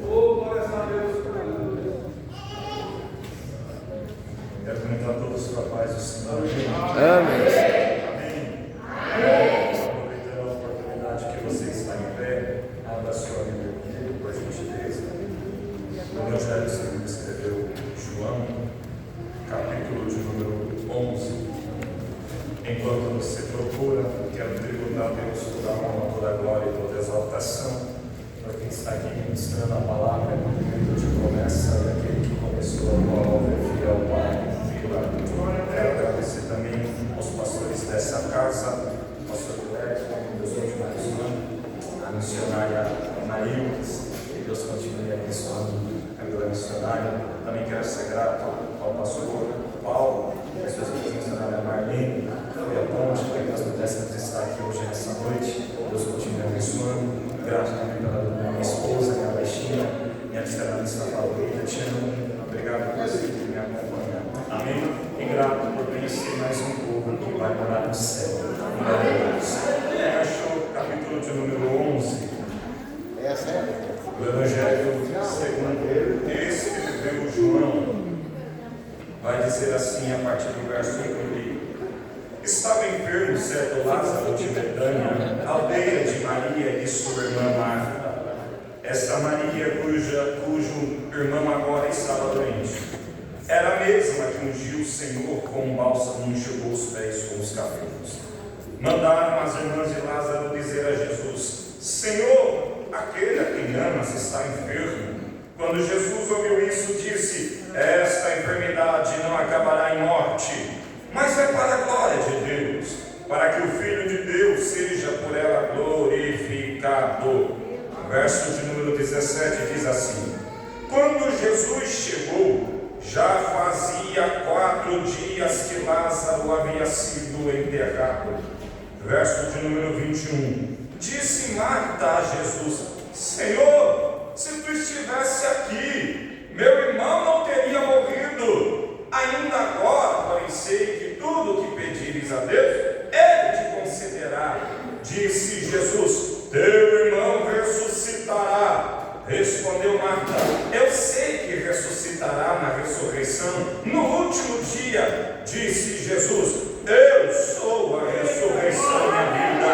Oh, glória a Deus. Quero comentar a todos com a paz do Senhor. Amém. Aproveitando a oportunidade que você está em pé, abra a sua Bíblia comigo, por gentileza. O Evangelho segundo escreveu João, capítulo de número 11. Enquanto você procura, quero tributar a Deus toda a honra, toda a glória e toda a exaltação, para quem está aqui ministrando a palavra, é cumprimento de promessa, e aquele que começou a boa obra é fiel para quero agradecer também aos pastores dessa casa, o pastor Guilherme, que Deus continue abençoando, a missionária Marildes, que Deus continue abençoando a vida missionária. Também quero ser grato ao pastor Paulo, a sua missionária Marlene, foi a ponte para que nós pudéssemos estar aqui hoje nessa noite. Deus continue abençoando. Grato também pela minha esposa, minha baixinha, minha psicanalista favorita, te amo. Obrigado por você me acompanhar. Amém? E grato por conhecer mais um povo que vai morar no céu. Glória a Deus. Achou o capítulo de número 11. Essa é O Evangelho segundo escreveu João. Vai dizer assim a partir do verso 1. Estava enfermo certo Lázaro de Betânia, aldeia de Maria e de sua irmã Marta. Esta Maria, cujo irmão agora estava doente, era a mesma que ungiu o Senhor com um bálsamo e enxugou os pés com os cabelos. Mandaram as irmãs de Lázaro dizer a Jesus: Senhor, aquele a quem amas está enfermo. Quando Jesus ouviu isso, disse: esta enfermidade não acabará em morte, mas é para a glória de Deus, para que o Filho de Deus seja por ela glorificado. Verso de número 17 diz assim: quando Jesus chegou, já fazia 4 dias que Lázaro havia sido enterrado. Verso de número 21. Disse Marta a Jesus: Senhor, se tu estivesse aqui, meu irmão não teria morrido. Ainda agora, porém, sei que tudo o que pedires a Deus, Ele te concederá. Disse Jesus: teu irmão ressuscitará. Respondeu Marta: eu sei que ressuscitará na ressurreição no último dia. Disse Jesus: eu sou a ressurreição e a vida.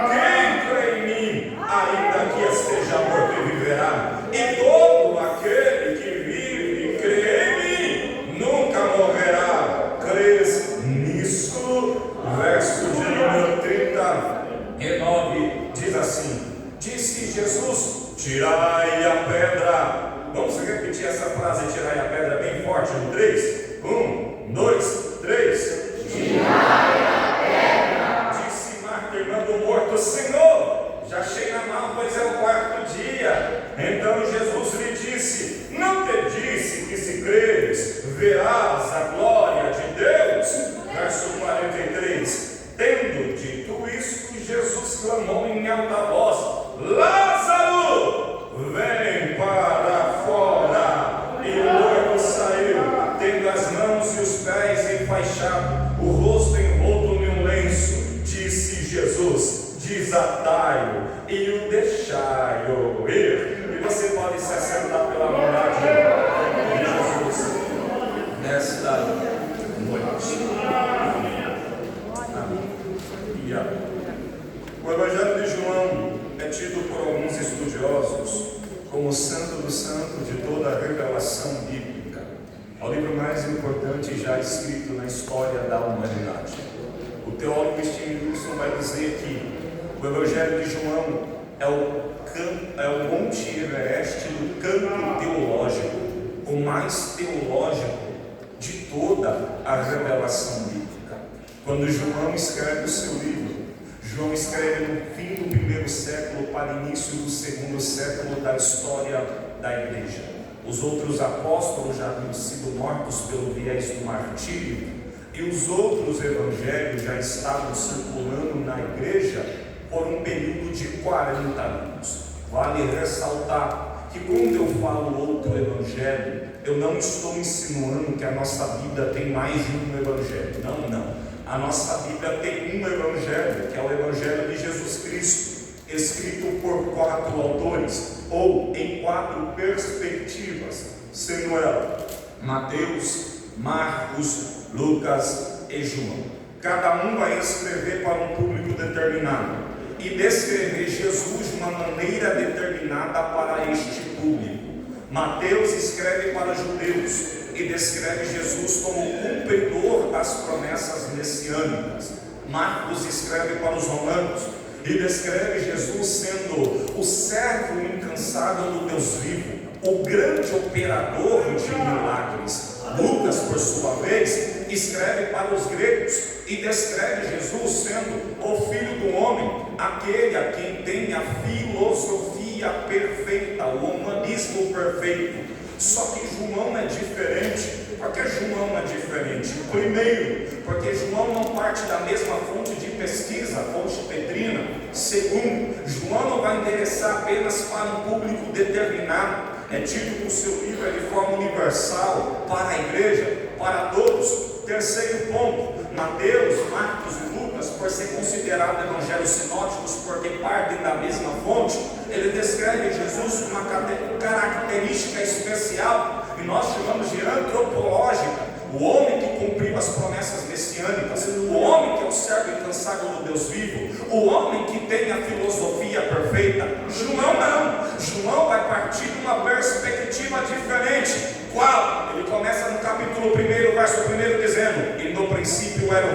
Quem crê em mim, ainda que esteja morto, viverá. E todo aquele que vive e crê em mim nunca morrerá. Crês nisso? Verso de número 39 diz assim: disse Jesus: tirai a pedra. Vamos repetir essa frase: tirai a pedra bem forte no 3. 1, 2, 3. Tirai a pedra. Disse Marta, irmã do morto: Senhor, já cheira mal, pois é o 4º dia. Então Jesus lhe disse: não te disse que se creres, verás a glória de Deus? Verso 43. Tendo dito isto, Jesus clamou em alta voz: Lázaro, vem para fora. E o morto saiu, tendo as mãos e os pés enfaixados, o rosto envolto em um lenço. Disse Jesus: desatai-o e o deixai-o ir. E você pode se assentar pela bondade de Jesus nesta noite. O Evangelho de João é tido por alguns estudiosos como o santo do santo de toda a revelação bíblica. É o livro mais importante já escrito na história da humanidade. O teólogo Stevenson vai dizer que o Evangelho de João é o Monte Everest do campo teológico, o mais teológico de toda a revelação bíblica. Quando João escreve o seu livro, João escreve no fim do 1º século para início do 2º século da história da igreja. Os outros apóstolos já haviam sido mortos pelo viés do martírio, e os outros evangelhos já estavam circulando na igreja por um período de 40 anos. Vale ressaltar que quando eu falo outro evangelho, eu não estou insinuando que a nossa Bíblia tem mais de um evangelho. Não. A nossa Bíblia tem um evangelho, que é o evangelho de Jesus Cristo. escrito por 4 autores, ou em 4 perspectivas, sendo ela Mateus, Marcos, Lucas e João. Cada um vai escrever para um público determinado e descrever Jesus de uma maneira determinada para este público. Mateus escreve para judeus e descreve Jesus como cumpridor das promessas messiânicas. Marcos escreve para os romanos e descreve Jesus sendo o servo incansável do Deus vivo, o grande operador de milagres. Lucas, por sua vez, escreve para os gregos e descreve Jesus sendo o Filho do Homem, aquele a quem tem a filosofia perfeita, o humanismo perfeito. Só que João é diferente. Por que João é diferente? Primeiro, porque João não parte da mesma fonte de pesquisa, fonte petrina. Segundo, João não vai endereçar apenas para um público determinado. É dito que o seu livro é de forma universal, para a igreja, para todos. Terceiro ponto, Mateus, Marcos e Lucas, por ser considerados evangelhos sinóticos, porque partem da mesma fonte, ele descreve Jesus com uma característica especial, e nós chamamos de antropológica. O homem que cumpriu as promessas messiânicas, o homem que é o servo incansável do Deus vivo, o homem que tem a filosofia perfeita. João não. João vai partir de uma perspectiva diferente. Qual? Ele começa no capítulo 1, verso 1, dizendo: e no princípio era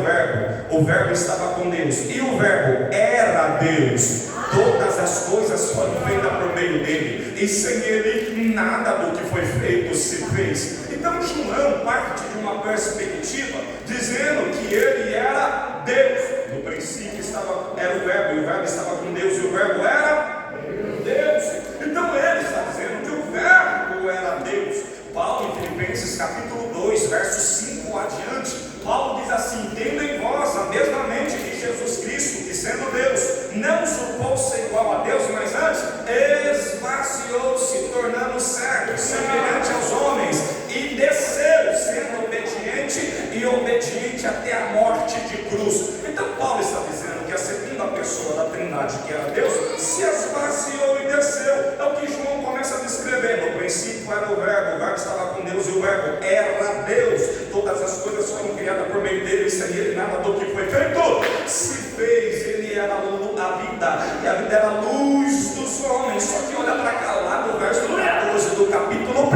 o verbo estava com Deus, e o verbo era Deus. Todas as coisas foram feitas por meio dele, e sem ele nada do que foi feito se fez. Então João parte de uma perspectiva dizendo que ele era Deus. No princípio era o verbo, e o verbo estava com Deus, e o verbo era Deus. Então ele está dizendo que o verbo era Deus. Paulo, em Filipenses capítulo 2, verso 5 adiante, Paulo diz assim: tendo em vós a mesma mente de Jesus Cristo, que sendo Deus, não usurpou ser igual a Deus, mas antes esvaziou-se, tornando servo, semelhante aos homens, e desceu, sendo obediente até a morte de cruz. Então Paulo está dizendo que a segunda pessoa da Trindade, que era Deus, se esvaziou e desceu. É o que João começa a descrever. No princípio era o verbo estava com Deus, e o verbo era Deus. Todas as coisas foram criadas por meio dele, e sem ele nada do que foi feito se fez. Ele era a vida, e a vida era a luz dos homens. Só que olha para cá, lá no verso 14 do capítulo 1,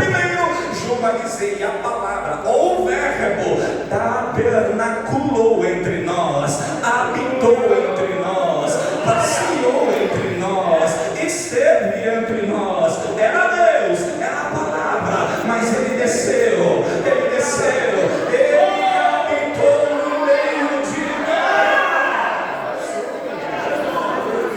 João vai dizer: e a palavra, ou o verbo, tabernaculou entre nós, habitou entre nós, passeou entre nós, esteve entre nós. Era Deus, era a palavra, mas ele desceu, ele habitou no meio de nós.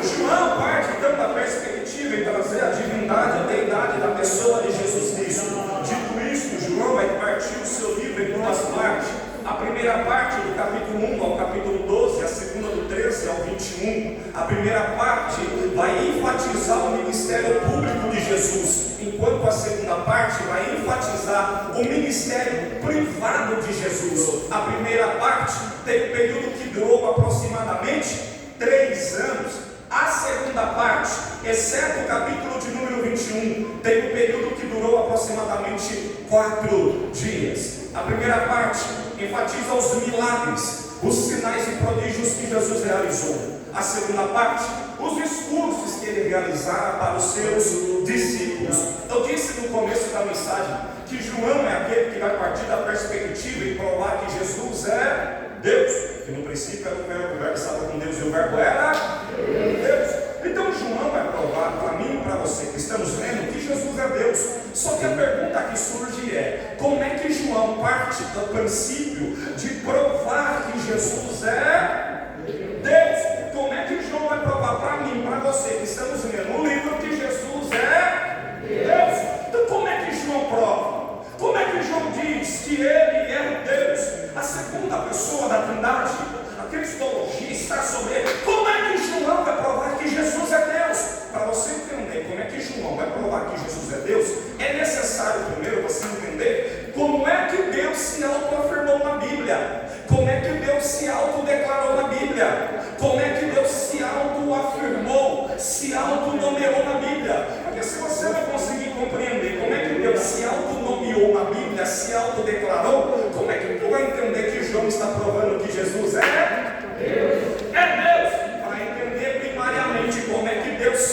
João parte então da perspectiva em trazer a divindade, a deidade da pessoa de Jesus Cristo. Dito isto, João vai partir o seu livro em duas partes. A primeira parte do capítulo 1 ao capítulo 12, a segunda do 13 ao 21. A primeira parte vai enfatizar o ministério público de Jesus, enquanto a segunda parte vai enfatizar o ministério privado de Jesus. A primeira parte tem um período que durou aproximadamente 3 anos. A segunda parte, exceto o capítulo de número 21, tem um período que durou aproximadamente 4 dias. A primeira parte enfatiza os milagres, os sinais e prodígios que Jesus realizou. A segunda parte, os discursos que ele realizava para os seus discípulos. Eu disse no começo da mensagem que João é aquele que vai partir da perspectiva e provar que Jesus é Deus, que no princípio era o verbo estava com Deus, e o verbo era Deus. Então João vai provar para mim e para você que estamos vendo que Jesus é Deus. Só que a pergunta que surge é: como é que João parte do princípio de provar que Jesus é Deus? Como é que João vai provar para mim e para você que estamos vendo no livro que Jesus é Deus? Então como é que João prova? Como é que João diz que ele é Deus? A segunda pessoa da Trindade, a cristologia está sobre ele. Como é que João vai provar que Jesus é Deus? Para você entender como é que João vai provar que Jesus é Deus, é necessário primeiro você entender como é que Deus se autoafirmou na Bíblia. Como é que Deus se autodeclarou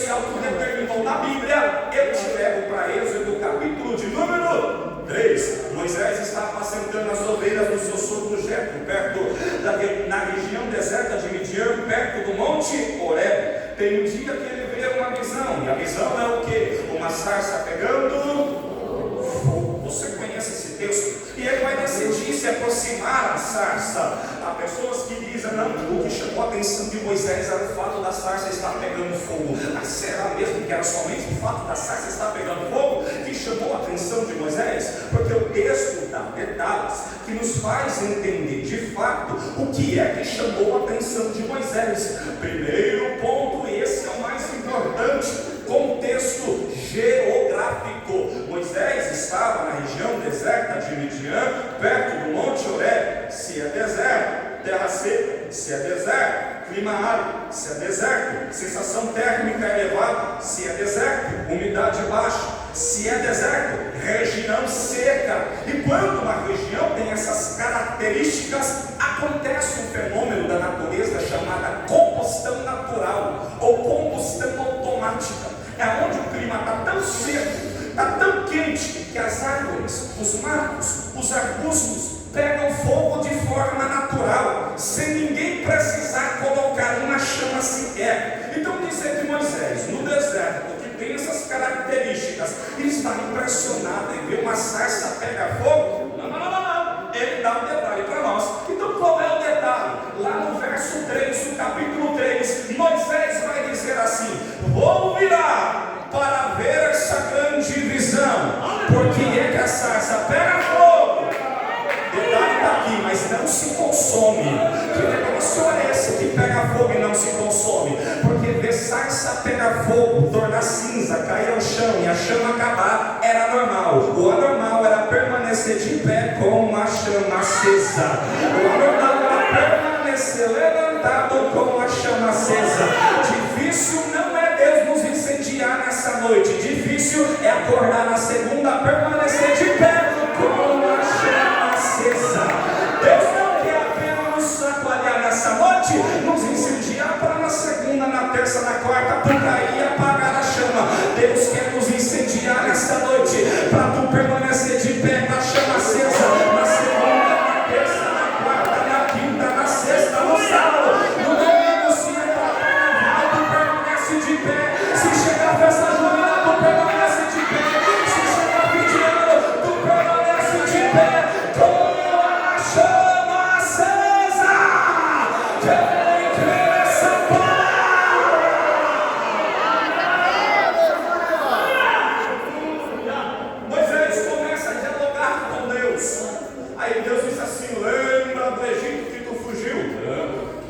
se autodeterminou na Bíblia. Eu te levo para Êxodo, capítulo de número 3. Moisés está apacentando as ovelhas do seu sogro Jetro, na região deserta de Midian, perto do monte Horebe. Tem um dia que ele vê uma visão, e a visão é o quê? Uma sarça pegando fogo. Você conhece esse texto? E ele vai decidir se aproximar da sarça. Há pessoas que dizem, não, o que chamou a atenção de Moisés era o fato da sarça estar pegando fogo. Mas será mesmo que era somente o fato da sarça estar pegando fogo que chamou a atenção de Moisés? Porque o texto dá detalhes que nos faz entender de fato o que é que chamou a atenção de Moisés. Primeiro ponto, e esse é o mais importante, contexto geográfico. Moisés estava na região deserta de Midian, perto do monte Horebe. Se é deserto, terra seca. Se é deserto, clima árido. Se é deserto, sensação térmica elevada. Se é deserto, umidade baixa. Se é deserto, região seca. E quando uma região tem essas características, acontece um fenômeno da natureza chamada combustão natural ou combustão automática. É onde o clima está tão seco, está tão quente, que as árvores, os matos, os arbustos pegam fogo de forma natural, sem ninguém precisar colocar uma chama sequer. Então dizer que Moisés, no deserto, que tem essas características, ele está impressionado em ver uma sarça pegar fogo? Não. Ele dá um detalhe para nós. Então qual é o detalhe? Lá no verso 3, no capítulo 3, Moisés vai dizer assim: vou virar para ver essa grande visão. Por que é que a sarça pega fogo? O detalhe está aqui, mas não se consome. Que negócio é esse que pega fogo e não se consome? Porque ver sarça pegar fogo, tornar cinza, cair ao chão e a chama acabar era normal. O anormal era permanecer de pé com a chama acesa. O anormal era permanecer levantado com a chama acesa. Difícil não é Deus nos incendiar nessa noite. Difícil é acordar na segunda, permanecer de pé com a chama acesa. Deus não quer apenas nos chacoalhar nessa noite, nos incendiar para na segunda, na terça, na quarta, tu cair e apagar a chama. Deus quer nos incendiar nessa noite, para tu permanecer de pé com a chama acesa, na segunda, na terça, na quarta, na quinta, na sexta, no sábado, no domingo, se entrar tu permanece de pé. Se chegar a festa junina, tu permanece de pé. Se chegar fim de ano, tu permanece de pé com a chama acesa. Quem crê nessa palavra? Moisés começa a dialogar com Deus. Aí Deus diz assim: lembra do Egito que tu fugiu?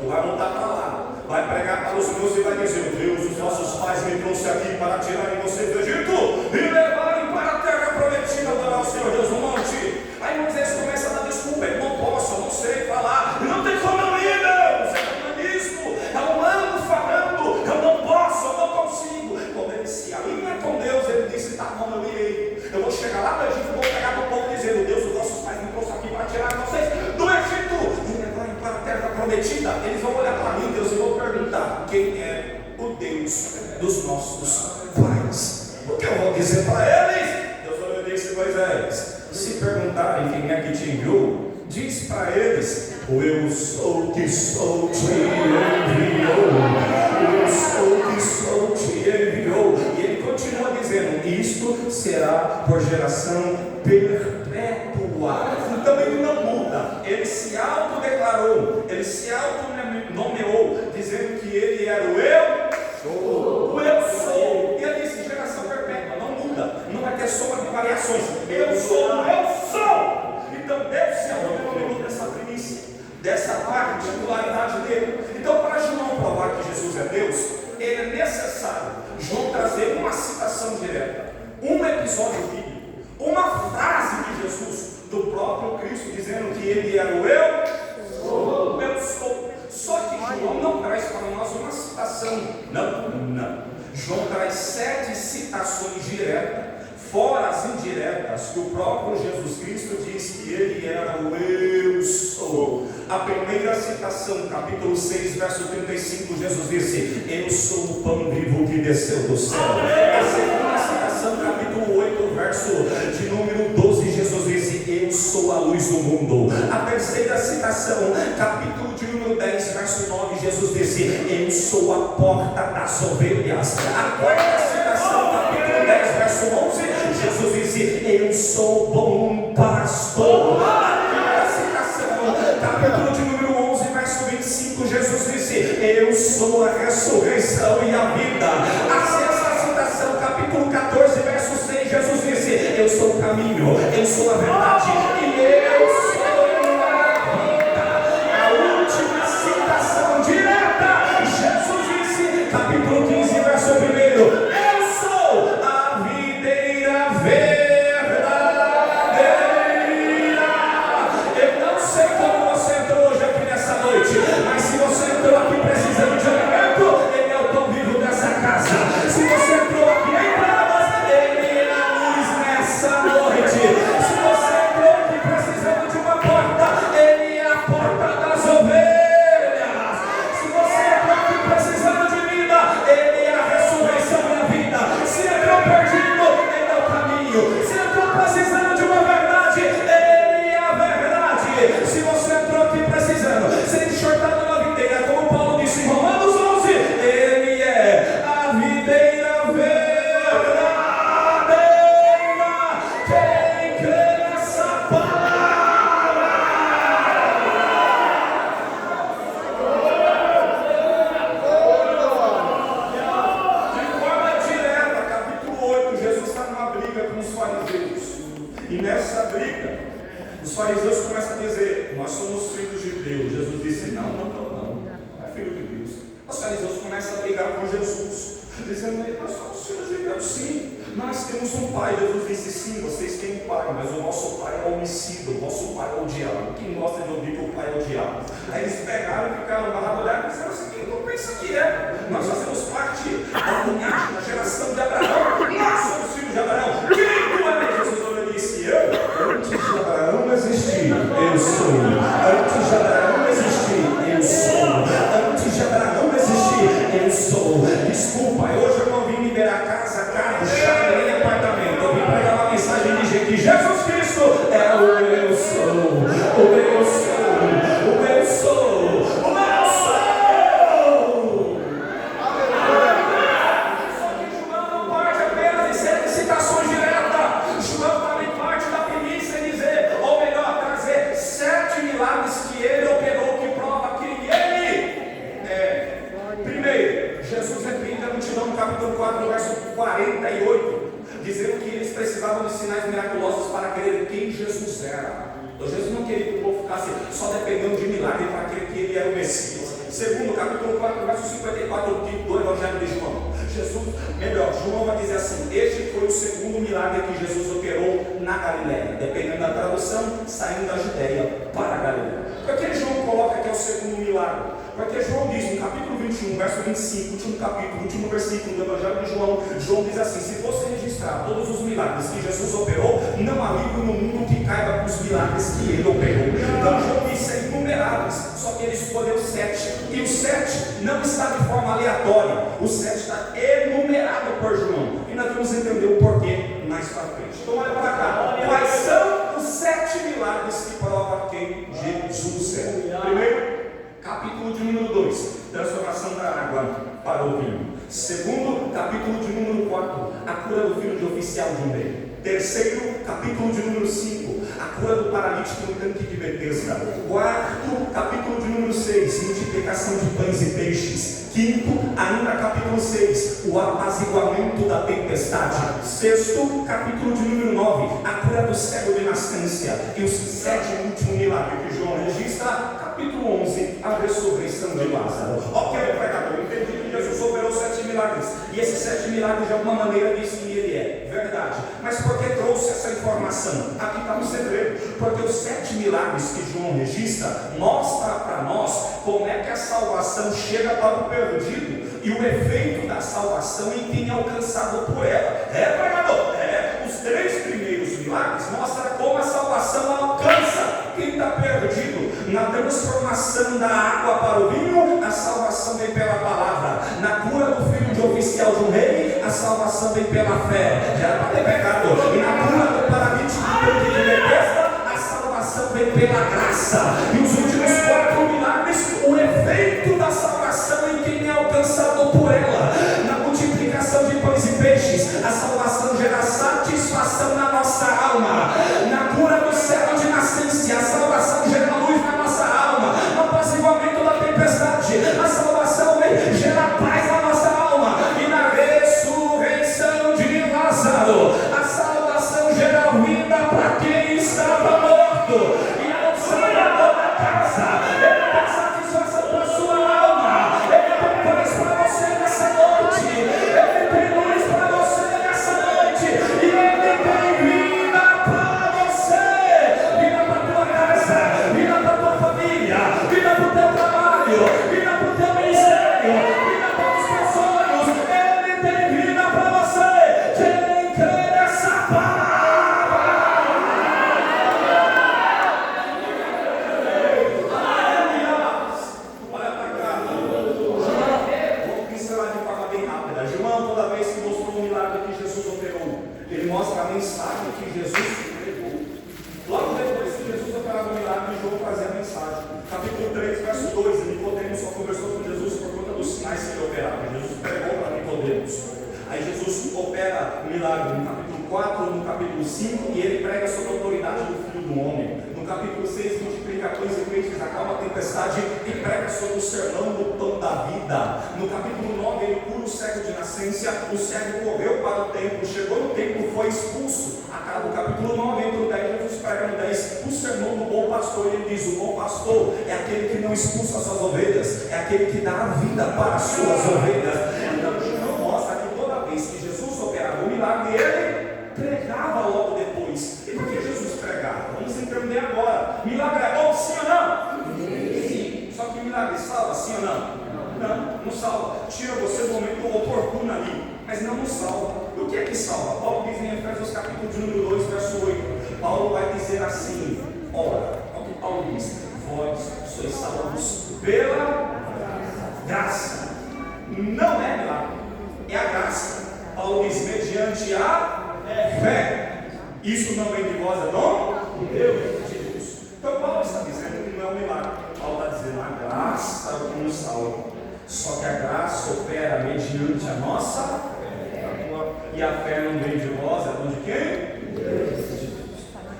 Tu vai voltar para lá, vai pregar para os meus e vai dizer: Deus, os nossos pais me trouxe aqui para tirarem você do Egito e levarem para a terra prometida, adorar o Senhor Deus no monte. Aí Moisés começa a dar desculpa: eu não posso, eu não sei falar, não tem como eu ir, Deus, é humanismo, é humano falando, eu não posso, eu não consigo. Quando ele se alinha com Deus, ele disse: tá bom, eu irei, eu vou chegar lá no Egito, vou pegar para o povo dizendo: Deus, os nossos pais me trouxe aqui para tirar vocês do Egito e levarem para a terra prometida. Eles vão olhar para mim, Deus, e vão perguntar: quem é o Deus dos nossos pais? O que eu vou dizer para eles? Deus olhou e disse: Moisés, se perguntarem quem é que te enviou, diz para eles: o eu sou que sou te enviou. Eu sou que sou te enviou. E ele continua dizendo: isto será por geração perpétua. Então ele não muda, ele se autodeclarou, ele se autonomeou, dizendo que ele era o eu sou. O eu sou. E ele disse: geração perpétua, não muda, não vai ter soma de variações. Eu sou, eu sou. Então Deus se autonomeou dessa primícia, dessa particularidade dele. Então, para João provar que Jesus é Deus, ele é necessário João trazer uma citação direta, um episódio bíblico, uma frase de Jesus, do próprio Cristo, dizendo que ele era o eu sou. Eu sou. Só que João não traz para nós uma citação. Não. João traz 7 citações diretas, fora as indiretas, que o próprio Jesus Cristo diz que ele era o eu sou. A primeira citação, capítulo 6, verso 35, Jesus disse: eu sou o pão vivo que desceu do céu. A segunda citação, capítulo 8, verso de número 12, Jesus disse: eu sou a luz do mundo. A terceira citação, capítulo de número 10, verso 9, Jesus disse: eu sou a porta das ovelhas. A quarta citação, capítulo 10, verso 11, Jesus disse: eu sou o bom pastor. A quinta citação, capítulo de número 11, verso 25, Jesus disse: eu sou a ressurreição e a vida. A sexta citação, capítulo 14, verso 6, Jesus disse: eu sou o caminho, eu sou a verdade e eu sou a vida. A última citação direta, Jesus disse, capítulo 15, verso 1, eu sou a videira verdadeira. Eu não sei como você entrou hoje aqui nessa noite, mas se você entrou aqui precisando de alimento, ele é o pão vivo dessa casa. Se você entrou aqui em trevas, ele é a luz nessa noite. Se você entrou aqui precisando de uma porta, ele é a porta das ovelhas. Se você entrou aqui precisando de vida, ele é a ressurreição e a vida. Se entrou perdido, ele é o caminho. Se entrou precisando de uma verdade, ele é a verdade. Se você entrou aqui precisando ser enxertado na videira, como Paulo disse em Romanos 11, ele é a videira verdadeira. Quem crê nessa palavra? De forma direta, capítulo 8, Jesus está numa briga com os fariseus. E nessa briga, os fariseus começam a dizer: nós somos filhos de Deus. Jesus disse: não é filho de Deus. Os fariseus começam a brigar com Jesus, dizendo: nós somos filhos de Deus, sim. Nós temos um pai. Jesus disse: sim, vocês têm um pai, mas o vosso pai é homicida, o vosso pai é o diabo. Quem gosta de ouvir que o pai é o diabo? Aí eles pegaram e ficaram lá, olharam e disseram assim: quem tu pensa que é? Nós fazemos parte da linhagem, da geração de Abraão. Nós somos filhos de Abraão. Quem tu é? Jesus olhou e disse: eu? Antes de Abraão existir, eu sou. Antes de Abraão existir, eu sou. Antes de Abraão existir, eu sou. Desculpa, hoje eu não vim liberar casa, carro, chave, nem apartamento. Eu vim pregar uma mensagem de dizer que Jesus Cristo é o eu sou. O eu sou. O eu sou. O eu sou. Só que João não parte apenas de ser citações diretas. João também parte da primícia e dizer, ou melhor, trazer 7 milagres que ele operou, que prova que ele é. Primeiro, Jesus repreende a multidão no capítulo 4, verso 48, dizendo que eles precisavam de sinais miraculosos para crer quem Jesus era. Então Jesus não queria que o povo ficasse só dependendo de milagre para crer que ele era o Messias. Segundo, capítulo 4, verso 54 do Evangelho de João. João vai dizer assim: este foi o segundo milagre que Jesus operou na Galileia, dependendo da tradução, saindo da Judeia para a Galileia. Por que João coloca que é o segundo milagre? Porque João diz no capítulo 21, verso 25, último capítulo, último versículo do Evangelho de João, João diz assim: se fosse registrar todos os milagres que Jesus operou, não há livro no mundo que caiba com os milagres que ele operou. Então João disse é inumeráveis, só que ele escolheu 7, e o 7 não está de forma aleatória, o 7 está enumerado por João, e nós vamos entender o porquê mais para frente. Então olha para cá, quais são os 7 milagres que provam quem Jesus é? Primeiro, capítulo de número 2, transformação da água para o vinho. Segundo, capítulo de número 4, a cura do filho de oficial de um rei. Terceiro, capítulo de número 5, a cura do paralítico no tanque de Betesda. Quarto, capítulo de número 6, multiplicação de pães e peixes. Quinto, ainda capítulo 6, o apaziguamento da tempestade. Sexto, capítulo de número 9, a cura do cego de nascência. E o 7º e último milagre que João registra, capítulo 11, a ressurreição de Lázaro. Ok, pregador, entendi que Jesus operou 7 milagres, e esses 7 milagres de alguma maneira dizem que ele é verdade. Mas por que trouxe essa informação? Aqui está um segredo, porque os 7 milagres que João registra mostra para nós como é que a salvação chega para o perdido e o efeito da salvação em quem é alcançado por ela. Pregador, os passagem da água para o vinho, a salvação vem pela palavra. Na cura do filho de oficial de um rei, a salvação vem pela fé. Já era para ter pecado. E na cura do paralítico do de Bethesda, a salvação vem pela graça. E os últimos 4 milagres, o efeito da salvação em quem é alcançado por ela. Na multiplicação de pães e peixes, a salvação gera satisfação na nossa alma. Na cura do cego de nascença, a salvação gera luz na nossa alma. No apaciguamento da tempestade, a salvação gera paz na nossa alma. E na ressurreição de Lázaro, a salvação gera vida para quem estava morto. E a unção da dona casa, ele tem satisfação para a sua alma. Ele tem paz para você nessa noite. Ele tem luz para você nessa noite. E ele tem vida para você. Vida para a tua casa, vida para a tua família, vida para o teu trabalho, vida para o teu ministério, vida para os teus sonhos. Ele tem vida para você. Quem crê nessa palavra? Olha para cá. Vou pincelar de forma bem rápida. João, toda vez que mostrou o milagre que Jesus operou, ele mostra a mensagem que Jesus pregou. Logo depois que Jesus operava o milagre, João fazia a mensagem. Capítulo 3, verso 2, Nicodemos só conversou com Jesus por conta dos sinais que ele operava. Jesus pregou para Nicodemos. Aí Jesus opera o milagre no capítulo 4, no capítulo 5, e ele prega sobre a autoridade do Filho do Homem. No capítulo 6, multiplica pães e peixes, acalma a tempestade e prega sobre o sermão do pão da vida. No capítulo 9, ele cura o cego de nascença, o cego correu para o templo, chegou no templo, foi expulso. Acaba o capítulo 9, entra o 10, Jesus prega no 10, o sermão do bom pastor. Ele diz: o bom pastor é aquele que não expulsa as suas ovelhas, é aquele que dá a vida para as suas ovelhas. Então, João mostra que toda vez que Jesus operava o milagre, ele pregava logo depois. E por que Jesus pregava? Vamos entender agora. Milagre é bom, sim ou não? Sim. Só que milagre salva, sim ou não? Não, não salva. Tira você do momento oportuno ali, mas não nos salva. O que é que salva? Paulo diz em Efésios capítulo de número 2, verso 8. Paulo vai dizer assim: ora, olha o que Paulo diz: vós sois salvos pela graça. Não é milagre, é a graça. Paulo diz: mediante a fé. Isso não vem de vós, é dom de Deus. Então Paulo está dizendo que não é um milagre. Paulo está dizendo: a graça é o que nos salva. Só que a graça opera mediante a nossa fé. E a fé não vem de vós, é dom de quem? Deus.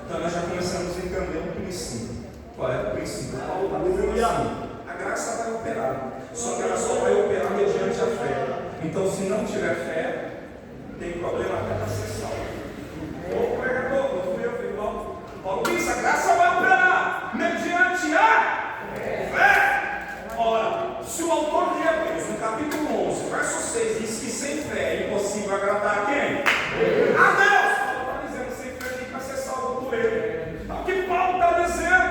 Então nós já começamos a entender um princípio. Qual é o princípio? Paulo está dizendo assim: a graça vai operar, só que ela só vai operar mediante a fé. Então, se não tiver fé, tem problema até para ser salvo. O pregador, não fui eu, fui Paulo. Paulo diz: a graça vai operar mediante a fé. Ora, se o autor de Hebreus, no capítulo 11, verso 6, diz que sem fé é impossível agradar a quem? A Deus! Paulo está dizendo: sem fé tem que ser salvo por ele. Então, o que Paulo está dizendo?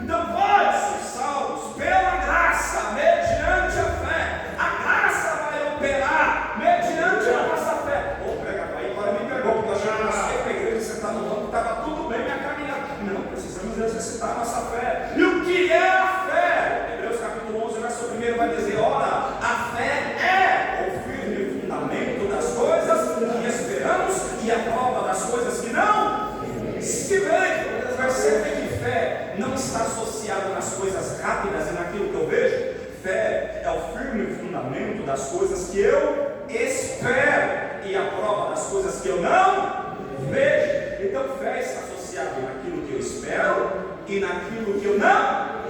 Então, vós sois salvos pela graça, mediante a fé. A graça vai operar mediante a nossa fé. Ô pregador, aí agora me pegou, porque eu achei que você ia para a igreja, você está no banco, estava tudo bem, minha caminhada. Não, precisamos exercitar a nossa fé. E o que é a fé? Hebreus capítulo 11, verso 1 vai dizer: ora, a fé é o firme fundamento das coisas que esperamos e a prova das coisas que não se veem. Percebe que fé não está associada nas coisas rápidas e naquilo que eu vejo. Fé é o firme fundamento das coisas que eu espero e a prova das coisas que eu não vejo. Então, fé está associada naquilo que eu espero e naquilo que eu não.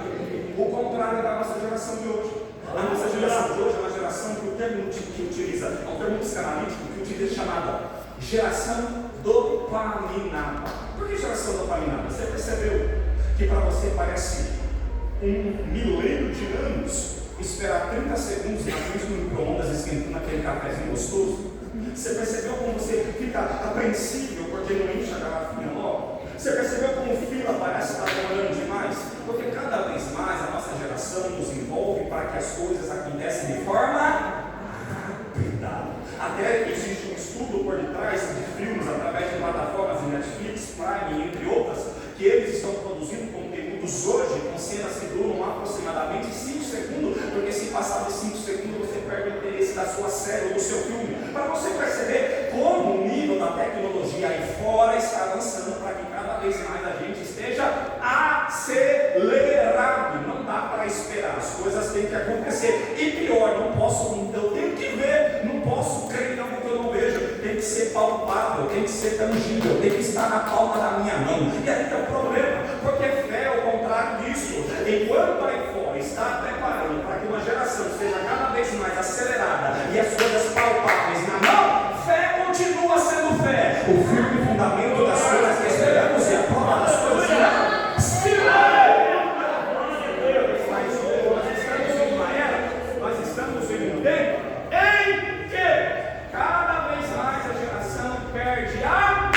O contrário da nossa geração de hoje. A nossa geração de hoje é uma geração que o termo que utiliza, é um termo psicanalítico que utiliza chamada geração dopaminada. Por que geração dopaminada? Você percebeu que para você parece um milênio de anos esperar 30 segundos na frente do micro-ondas esquentando aquele cafezinho gostoso? Você percebeu como você fica apreensível porque não enche a garrafinha logo? Você percebeu como fila parece estar demorando demais? Porque cada vez mais a nossa geração nos envolve para que as coisas acontecem de forma rápida. Até existe um estudo por detrás de filmes através de plataformas de Netflix, Prime, entre outras, que eles estão produzindo conteúdos hoje com cenas que duram aproximadamente rapidamente, 5 segundos, porque se passar de 5 segundos você perde o interesse da sua série ou do seu filme. Para você perceber como o nível da tecnologia aí fora está avançando para que cada vez mais a gente esteja acelerado. Não dá para esperar, as coisas têm que acontecer. E pior, eu tenho que ver, não posso crer em algo que eu não vejo. Tem que ser palpável, tem que ser tangível, tem que estar na palma da minha mão. E aí tem um problema, porque fé é o contrário disso. Enquanto aí fora está preparando para que uma geração seja cada vez mais acelerada e as coisas palpáveis na mão, fé continua sendo fé. O firme fundamento das coisas que esperamos e a prova das coisas que não. Nós estamos em um tempo em que cada vez mais a geração perde a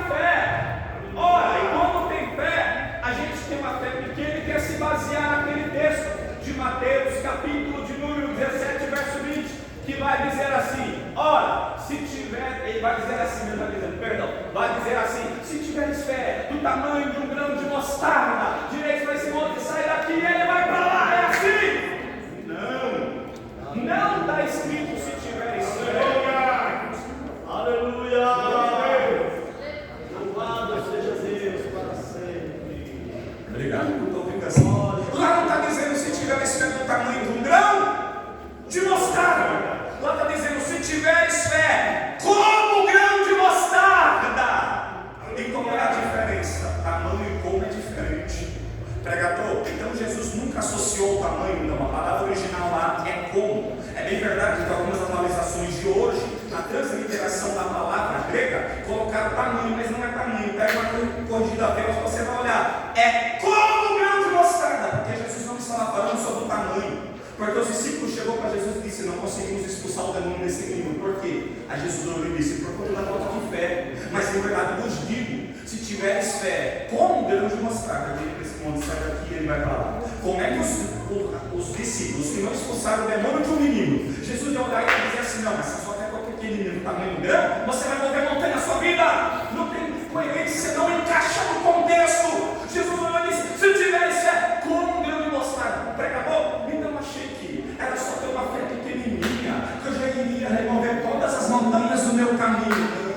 fé. Ora, e quando tem fé, a gente tem uma fé pequena e quer se basear naquele texto de Mateus, capítulo de número 17, verso 20, que vai dizer assim: ora, se tiver, ele vai dizer assim, vai dizer assim: se tiveres fé do tamanho de um grão de mostarda, direis para esse monte sai daqui e ele vai para lá. É assim? Não está escrito se tiveres fé. Aleluia! Louvado seja Deus para sempre. Obrigado por tua obrigação. Lá não está dizendo se tiveres fé do tamanho de um grão de mostarda. Lá está dizendo se tiveres fé como grão de mostarda. E qual é a diferença? Tamanho e como é diferente. Pregador, então Jesus nunca associou o tamanho, não. A palavra original lá é como. É bem verdade que algumas atualizações de hoje, na transliteração da palavra grega, colocaram tamanho, mas não é tamanho. Pega uma corrigida vez, você vai olhar. É como grão de mostarda, porque Jesus não estava falando sobre o tamanho. Porque os discípulos chegou para Jesus e disse: não conseguimos expulsar o demônio desse menino. Por quê? Aí Jesus olhou e disse: por conta da falta de fé. Mas em verdade vos digo, se tiveres fé como um grão de mostarda, que esse mundo sai daqui e ele vai para lá. Como é que os discípulos que não expulsaram o demônio de um menino, Jesus ia olhar e ia dizer assim: não, mas se só quer qualquer aquele menino do tamanho do grão, você vai mover montanha na sua vida. Não tem coerência, você não encaixa no contexto. Jesus olhou e disse: se tiveres fé como um grão de mostarda. Pregador, então achei que era só ter uma fé pequenininha, que eu já iria remover todas as montanhas do meu caminho.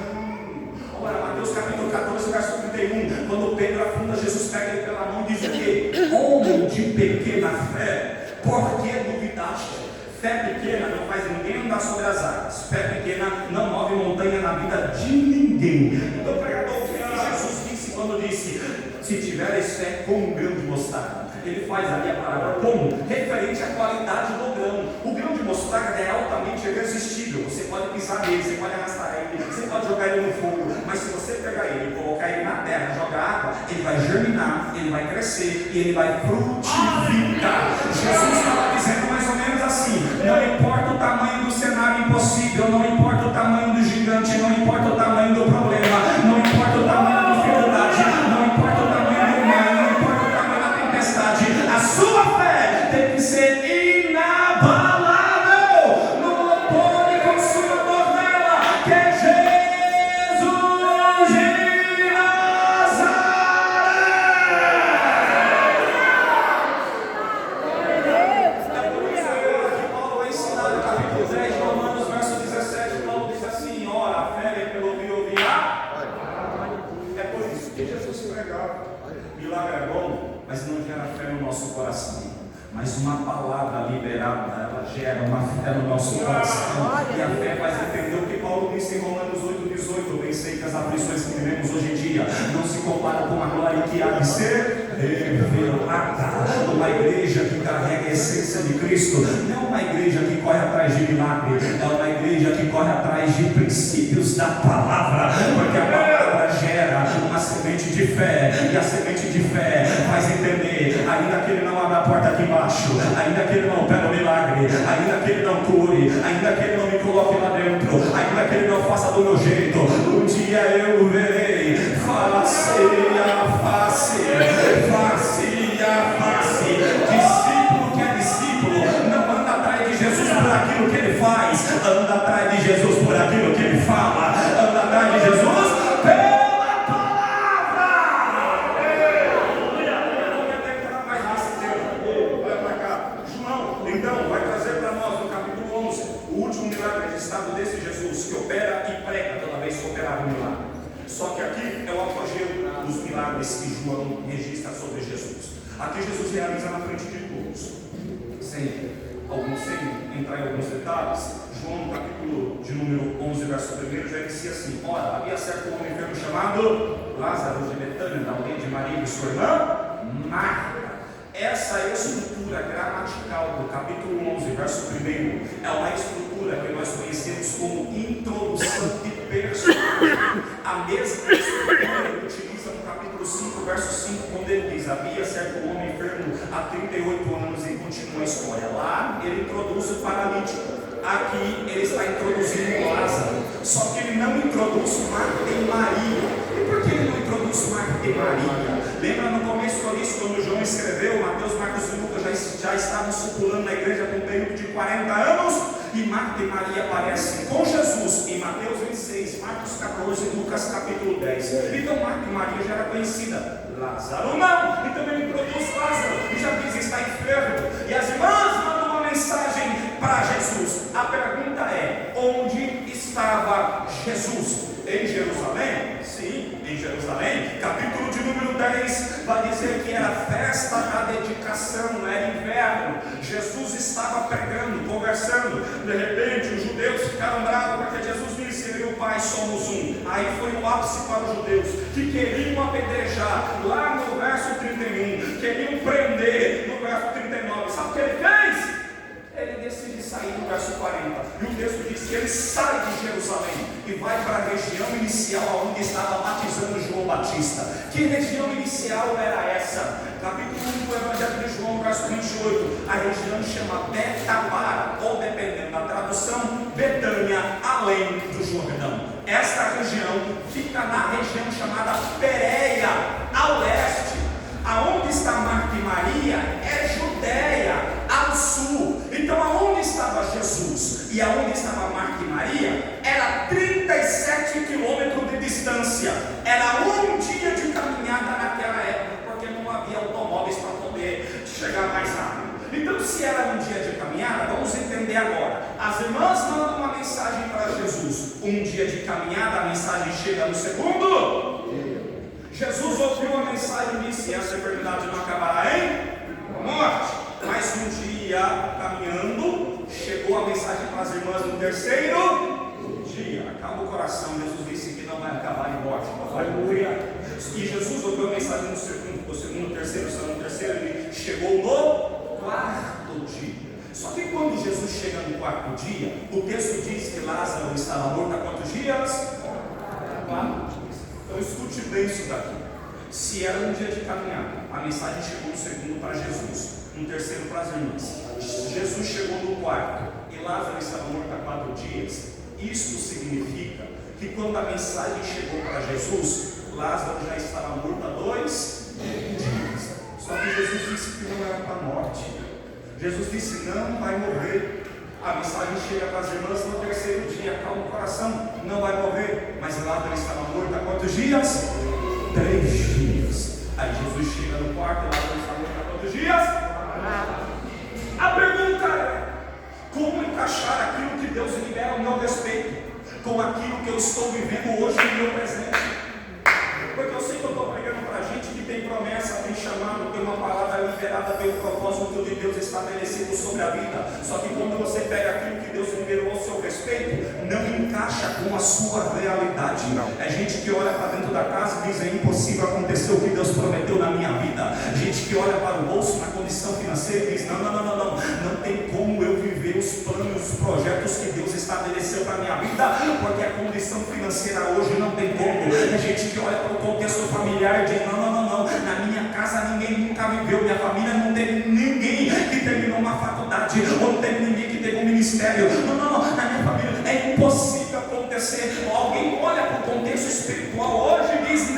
Ora, Mateus capítulo 14, verso 31, quando Pedro afunda, Jesus pega ele pela mão e diz o quê? Homem de pequena fé, por que duvidaste? Fé pequena não faz ninguém andar sobre as águas. Fé pequena não move montanha na vida de ninguém. Então, pregador, o que Jesus disse quando disse: se tiveres fé como um grão de mostarda? Ele faz ali a palavra como referente à qualidade do grão. O grão de mostarda é altamente irresistível. Você pode pisar nele, você pode arrastar ele, você pode jogar ele no fogo. Mas se você pegar ele, colocar ele na terra, jogar água, ele vai germinar, ele vai crescer e ele vai frutificar. Jesus estava dizendo mais ou menos assim: não importa o tamanho do cenário impossível, não importa o tamanho do gigante, não importa o tamanho do problema, não importa o tamanho da dificuldade, não importa o tamanho do mal, não importa o tamanho da tempestade, a sua fé tem que ser inabalável no motor e consumador dela, que é Jesus de milagre é bom, mas não gera fé no nosso coração. Mas uma palavra liberada, ela gera uma fé no nosso coração. E a fé faz entender o que Paulo disse em Romanos 8,18. Eu pensei que as aflições que vivemos hoje em dia não se comparam com a glória que há de ser revelada. Uma igreja que carrega a essência de Cristo não é uma igreja que corre atrás de milagre, é uma igreja que corre atrás de princípios da palavra, porque a palavra gera uma semente de fé, e a semente de fé faz entender, ainda que ele não abra a porta aqui embaixo, ainda que ele não opere o milagre, ainda que ele não cure, ainda que ele não me coloque lá dentro, ainda que ele não faça do meu jeito, um dia eu verei face a face, face a face. Discípulo que é discípulo não anda atrás de Jesus por aquilo que ele faz, anda atrás de Jesus por aquilo que ele fala, anda atrás de Jesus pela palavra. Eu não quero declarar mais lado desse Jesus que opera e prega toda vez que operar um milagre. Só que aqui é o apogeu dos milagres que João registra sobre Jesus. Aqui Jesus realiza na frente de todos, sem entrar em alguns detalhes. João, no capítulo de número 11, verso 1, já inicia assim: ora, havia certo homem enfermo chamado Lázaro de Betânia, da aldeia de Maria e sua irmã Marta. Essa estrutura gramatical do capítulo 11, verso 1, é uma estrutura que nós conhecemos como introdução de personagem. A mesma estrutura ele utiliza no capítulo 5, verso 5, quando ele diz: havia certo homem enfermo há 38 anos, e continua a história. Lá ele introduz o paralítico. Aqui ele está introduzindo Lázaro, só que ele não introduz Marta e Maria. E por que ele não introduz Marta e Maria? Lembra no começo do livro, quando João escreveu, Mateus, Marcos e Lucas já estavam circulando na igreja por um período de 40 anos, e Marta e Maria aparecem com Jesus em Mateus 26, Marcos 14 e Lucas capítulo 10. Então Marta e Maria já era conhecida, Lázaro não. Então ele introduz Lázaro e já diz: está enfermo. E as irmãs mandam uma mensagem para Jesus. A pergunta é: onde estava Jesus? Em Jerusalém? Sim, em Jerusalém. Capítulo de número 10 vai dizer que era festa da dedicação, era inverno. Jesus estava pregando, conversando. De repente os judeus ficaram bravos porque Jesus disse: eu e o Pai somos um. Aí foi o ápice para os judeus, que queriam apedrejar lá no verso 31, queriam prender no verso 39. Sabe o que ele fez? Ele decide sair no verso 40, e o texto diz que ele sai de Jerusalém e vai para a região inicial onde estava batizando João Batista. Que região inicial era essa? Capítulo 1 do Evangelho de João, verso 28, a região chama Betabara, ou dependendo da tradução, Betânia, além do Jordão. Esta região fica na região chamada Pérea, ao leste. Aonde está Marta e Maria é Judéia, ao sul. Então aonde estava Jesus e aonde estava Marta e Maria era 37 quilômetros de distância. Era um dia de caminhada naquela época, porque não havia automóveis para poder chegar mais rápido. Então, se era um dia de caminhada, vamos entender agora. As irmãs mandam uma mensagem para Jesus. Um dia de caminhada, a mensagem chega no segundo. Jesus ouviu a mensagem e disse: essa enfermidade não acabará em morte. Mas um dia, caminhando, chegou a mensagem para as irmãs no terceiro dia. Acalma o coração. Jesus disse que não vai acabar em morte, não vai morrer. E Jesus ouviu a mensagem no segundo, terceiro, ele chegou no quarto dia. Só que quando Jesus chega no quarto dia, o texto diz que Lázaro estava morto há quantos dias? 4 dias. Então escute bem isso daqui. Se era um dia de caminhada, a mensagem chegou no segundo para Jesus, no terceiro para as irmãs. Jesus chegou no quarto e Lázaro estava morto há 4 dias. Isso significa que quando a mensagem chegou para Jesus, Lázaro já estava morto há 2 dias. Só que Jesus disse que não era para a morte. Jesus disse: não vai morrer. A mensagem chega para as irmãs no terceiro dia. Calma o coração, não vai morrer. Mas Lázaro estava morto há quantos dias? 3 dias. Aí Jesus chega no quarto e Lázaro está morto há quantos dias? A pergunta é: como encaixar aquilo que Deus libera ao meu respeito com aquilo que eu estou vivendo hoje no meu presente? Porque eu sei que eu estou pregando para gente que tem promessa, tem chamado, tem uma palavra liberada pelo propósito de Deus estabelecido sobre a vida. Só que quando você pega aquilo que Deus liberou ao seu respeito, não encaixa com a sua realidade. É gente que olha para dentro da casa e diz: é impossível acontecer o que Deus prometeu na minha vida. Gente que olha para o bolso, na condição financeira, e diz: não tem como eu viver os planos, os projetos que Deus estabeleceu para a minha vida, porque a condição financeira hoje não tem como. É gente que olha para o contexto familiar e diz: não, na minha casa ninguém nunca viveu, minha família não teve ninguém que terminou uma faculdade, ou não teve ninguém que teve um ministério. Não, na minha família é impossível acontecer. Alguém olha para o contexto espiritual hoje e diz: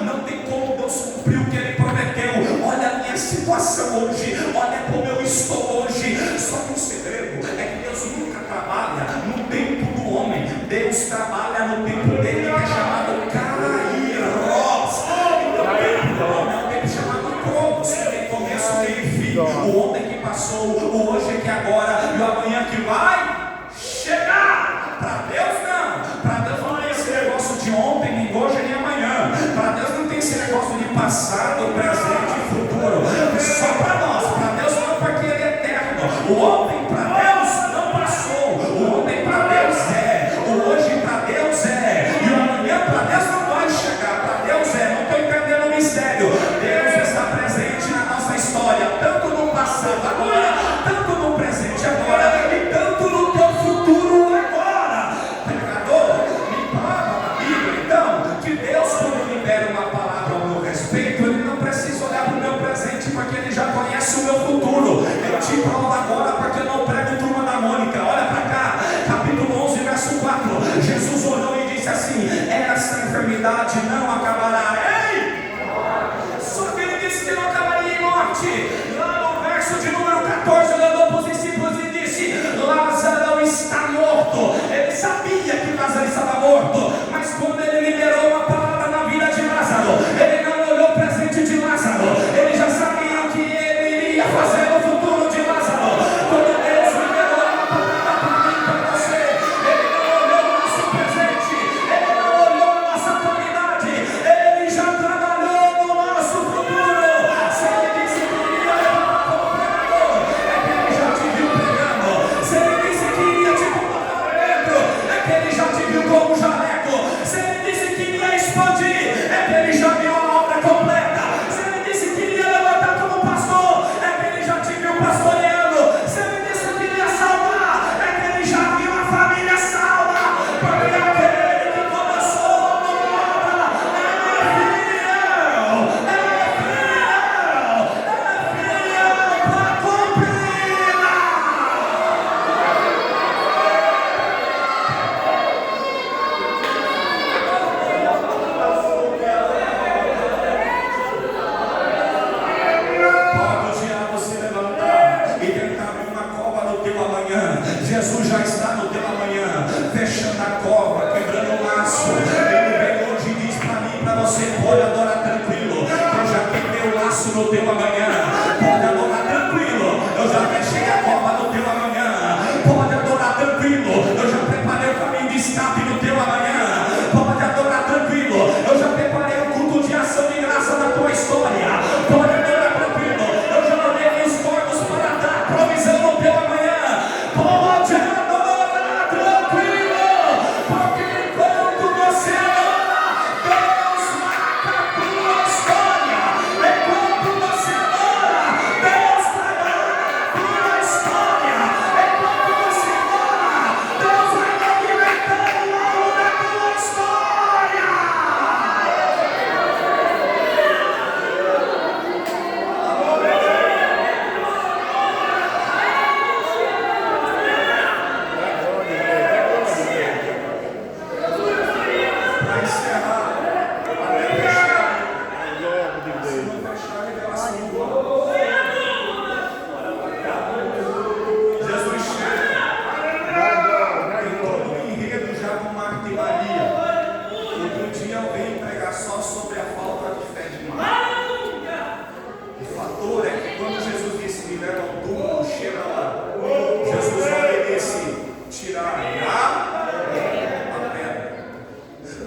não tem como Deus cumprir o que Ele prometeu. Olha a minha situação hoje, olha como eu estou hoje. Só que o segredo é que Deus nunca trabalha no tempo do homem. Deus trabalha no tempo dele, que é chamado Kairos. Então é um tempo chamado Cronos, que tem começo, tem fim. O ontem que passou, o hoje que agora e o amanhã que vai chegar. Para passado, presente e futuro. Só para nós, para Deus não, porque Ele é eterno. O ontem para Deus não passou. O ontem para Deus é. O hoje para Deus é. E o amanhã para Deus não vai chegar. Para Deus é. Não estou entendendo o mistério. Deus está presente na nossa história, tanto no passado agora, tanto no presente agora, e tanto no teu futuro agora. Pregador, me prova na Bíblia, então, que Deus, quando libera uma palavra ao meu respeito, Ele não precisa olhar para o meu presente, porque Ele já conhece o meu futuro. Ele te prova agora, porque eu não prego turma da Mônica. Olha para cá, capítulo 11, verso 4. Jesus olhou e disse assim: essa enfermidade não acabará. Ei! Só que Ele disse que não acabaria em morte. Lá no verso de número 14, Ele olhou para os discípulos e disse: Lázaro está morto. Ele sabia que Lázaro estava morto, mas quando Ele liberou uma palavra na vida de Lázaro, Ele não olhou o presente de Lázaro. Ele já sabia o que Ele iria fazer no futuro de Lázaro. Quando Deus liberou uma palavra para mim e para você, Ele não olhou o nosso presente, Ele não olhou a nossa atualidade, Ele já trabalhou no nosso futuro. Se Ele disse que iria levar como pregador, é que Ele já te viu pregando. Se Ele disse que iria te colocar dentro, é que Ele já te viu como jaleco. Se Ele disse que iria expandir, é que Ele já viu a obra completa. Se Ele disse que iria levantar como pastor, é que Ele já te viu pastoreando. Se Ele disse que iria salvar, é que Ele já viu a família salva. Porque aquele que começou a obra é fiel para cumpri-la. Pode o diabo se levantar e tentar abrir uma cova no teu amanhã. Jesus já está no teu amanhã, fechando a cova, quebrando o laço. Ele vem hoje e diz para mim e para você: pode adorar tranquilo, eu já quebrei o laço no teu amanhã. Pode adorar tranquilo, eu já fechei a cova no teu amanhã. Pode adorar tranquilo, eu já preparei o caminho de escape no teu amanhã. Pode adorar tranquilo, eu já preparei o culto de ação de graça na tua história. Pode adorar tranquilo, eu já ordenei os corpos para dar provisão no teu amanhã. Pode adorar tranquilo, porque enquanto você ora, Deus marca a tua história. Enquanto você ora, Deus trabalha a tua história. Enquanto você ora, Deus vai movimentando algo da tua história. Para encerrar, até fechar, se não fechar a revelação do amor, Jesus chega, tem todo um enredo já com Marta e Maria. Outro dia eu venho pregar só sobre a falta de fé de Marta. O fator é que quando Jesus disse: me leva ao túmulo, chega lá, Jesus olha e disse: tirar a pedra.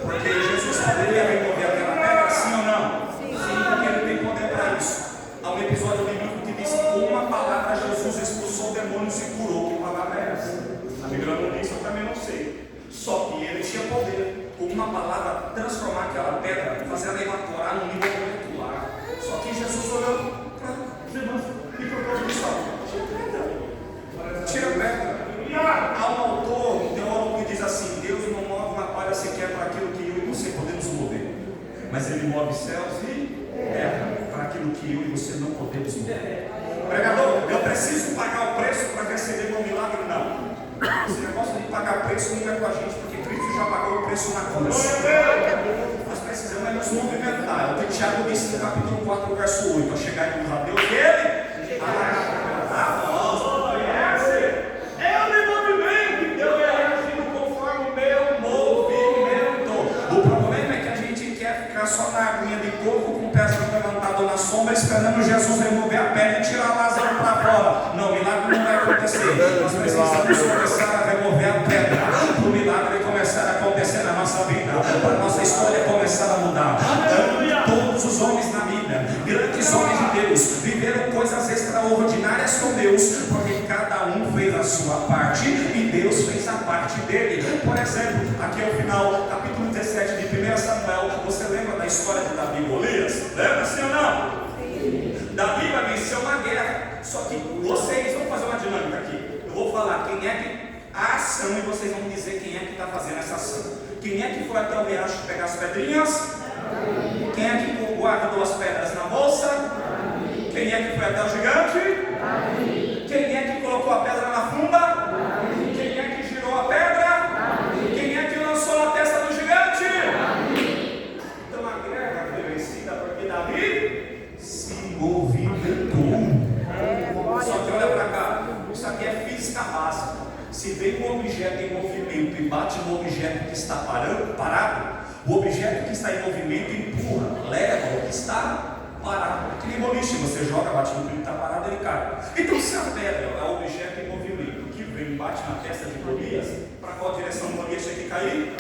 Porque Jesus poderia remover aquela pedra, sim ou não? Sim, porque Ele tem poder para isso. Há um episódio bíblico que diz que com uma palavra Jesus expulsou demônios e curou. Que palavra é essa? A Bíblia não diz, eu também não sei. Só que Ele tinha poder, com uma palavra, transformar aquela pedra, fazer ela evaporar no nível molecular. Só que Jesus olhou para os irmãos e propôs isso: tira a pedra. Há um autor, um teólogo, que diz assim: Deus não move uma palha sequer para aquilo que eu e você podemos mover, mas Ele move céus e terra para aquilo que eu e você não podemos mover. Pregador, eu preciso pagar o preço para receber meu milagre? Não. Esse negócio de pagar preço não é com a gente, porque Cristo já pagou o preço na cruz. Nós precisamos nos movimentar. É o que Tiago disse no capítulo 4, verso 8: a chegar em a Deus dele. Eu me movimento, Deus vai agindo conforme o meu movimento. O problema é que a gente quer ficar só na aguinha de coco, com o pezinho levantado na sombra, esperando Jesus remover a pedra e tirar Lázaro para fora. Não, milagre não vai acontecer. Nós precisamos começar a remover a pedra, para o milagre começar a acontecer na nossa vida, para a nossa história começar a mudar. Todos os homens na aqui é o final, capítulo 17 de 1 Samuel. Você lembra da história de Davi e Golias? Lembra, sim ou não? Sim. Davi vai vencer uma guerra. Só que vocês vão fazer uma dinâmica aqui. Eu vou falar quem é que a ação e vocês vão dizer quem é que está fazendo essa ação. Quem é que foi até o riacho pegar as pedrinhas? Quem é que guardou as pedras na bolsa? Quem é que foi até o gigante? Quem é que colocou a pedra na funda? Quem é que girou a pedra? Quem é que lançou na testa do gigante? Então a guerra foi vencida porque Davi se movimentou. Só que olha para cá, isso aqui é física básica. Se vem um objeto em movimento e bate no objeto que está parado, o objeto que está em movimento empurra, leva o que está parado. Que nem boliche, você joga, bate no que está parado, ele cai. Então se a pedra é o objeto em movimento que vem e bate na testa de Golias, para qual direção Golias tinha que cair?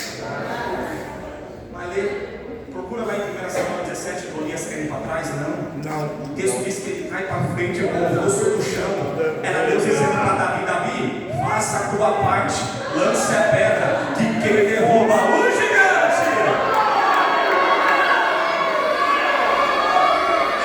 Vai ler, procura lá em 1 Samuel 17, Golias quer ir para trás? Não. O texto diz que ele cai para frente com o rosto no chão. Era Deus dizendo para Davi: Davi, faça a tua parte, lance a pedra, que quem derruba o gigante.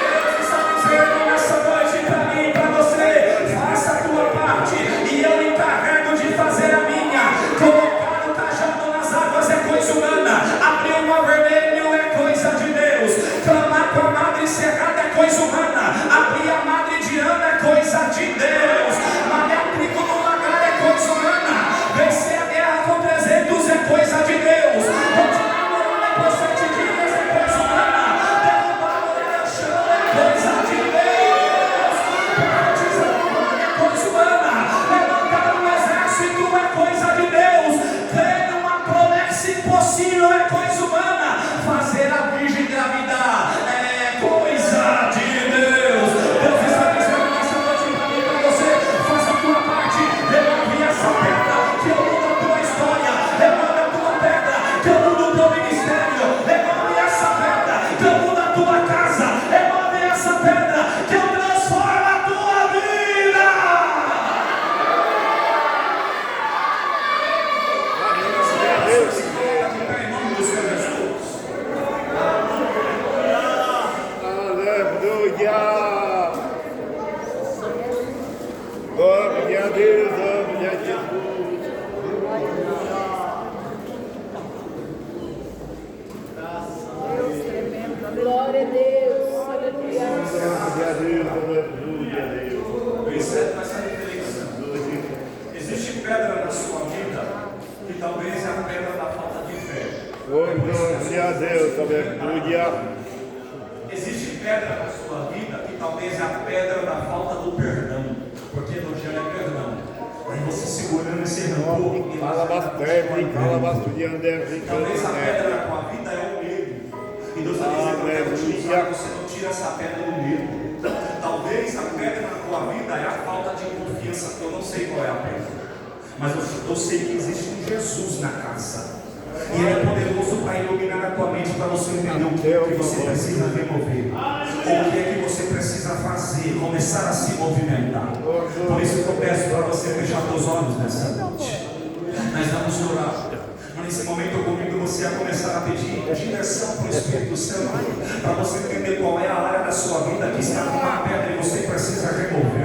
Deus está dizendo nessa noite para mim e para você: faça a tua parte, e eu me encarrego de fazer a minha. Colocar o cajado nas águas é coisa humana, abrir o mar vermelho é coisa de Deus, clamar com a madre cerrada é coisa humana, abrir a madre de Ana é coisa de Deus, malhar o trigo no lagar é coisa humana, vencer a guerra com 300 é coisa de Deus, continuar morando por 7 dias é coisa humana, derrubar a mulher ao chão é coisa de Deus, profetizar o mundo é coisa humana, levantar um exército é coisa de Deus, crer numa promessa impossível é coisa humana, fazer a virgem engravidar é coisa de Deus. Deus está dizendo nessa noite para mim e para você: faça a tua parte, remove essa pedra que eu mudo a tua história, remove a tua pedra que eu mudo o teu ministério, remove essa pedra que eu mudo a tua casa, remove essa pedra que eu transformo a tua vida. Deus se coloca de pé em nome do Senhor Jesus. Aleluia! Glória a Deus, glória a Jesus. Glória a Deus, aleluia. Glória a Deus, aleluia a Deus. Percebe essa diferença? Existe pedra na sua vida que talvez é a pedra da falta de fé. Glória a Deus, aleluia. Existe pedra na sua vida que talvez é a pedra da falta do perdão, porque Evangelho é perdão. Aí você segurando esse rancor e Fala bastante, fala bastante. talvez a pedra na tua vida é o medo. E Deus está dizendo: eu quero te usar, você não tira essa pedra do medo. Talvez a pedra na tua vida é a falta de confiança, que eu não sei qual é a pedra, mas eu sei que existe um Jesus na casa. E Ele é poderoso para iluminar a tua mente, para você entender o que é que você precisa remover, ou o que é que você precisa fazer, começar a se movimentar. Por isso que eu peço para você fechar teus olhos nessa noite. Nós vamos orar. Nesse momento eu convido você a começar a pedir direção para o Espírito Santo, para você entender qual é a área da sua vida que está com uma pedra e você precisa remover.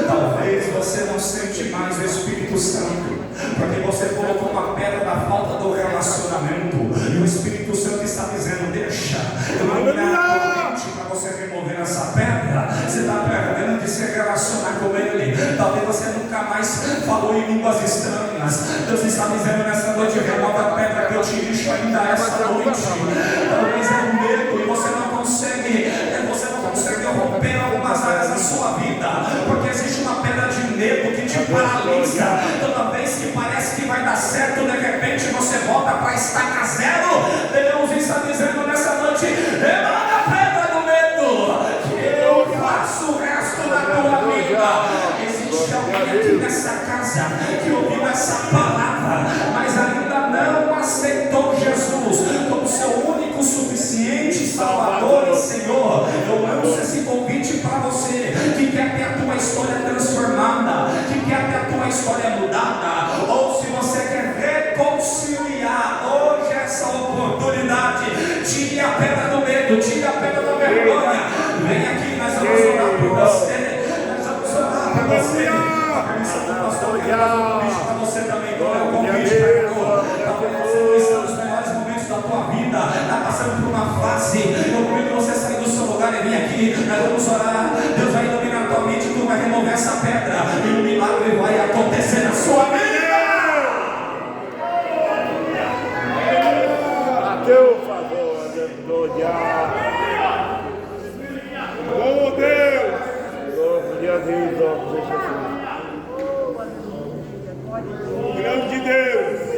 Talvez você não sente mais o Espírito Santo, porque você colocou uma pedra da falta do relacionamento, e o Espírito Santo está dizendo: deixa eu iluminar a tua mente para você remover essa pedra. Você está perdendo de se relacionar com Ele. Talvez você nunca mais falou em línguas estranhas. Deus está dizendo nessa noite: remove a pedra que eu te lixo ainda essa noite. Talvez é um medo e você não consegue romper algumas áreas da sua vida, porque existe uma pedra de medo que te paralisa. Toda vez que parece que vai dar certo, de repente você volta face. Eu convido você a sair do seu lugar e vir aqui. Nós vamos orar. Deus vai iluminar a tua mente, tu vai remover essa pedra e um milagre vai acontecer na sua vida. A teu favor, aleluia. Oh Deus! Glória a Deus, ó Jesus. Grande Deus!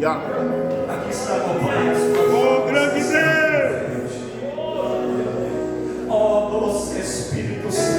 Aqui está o Pai. Oh, grande Deus! Ó doce Espírito Santo.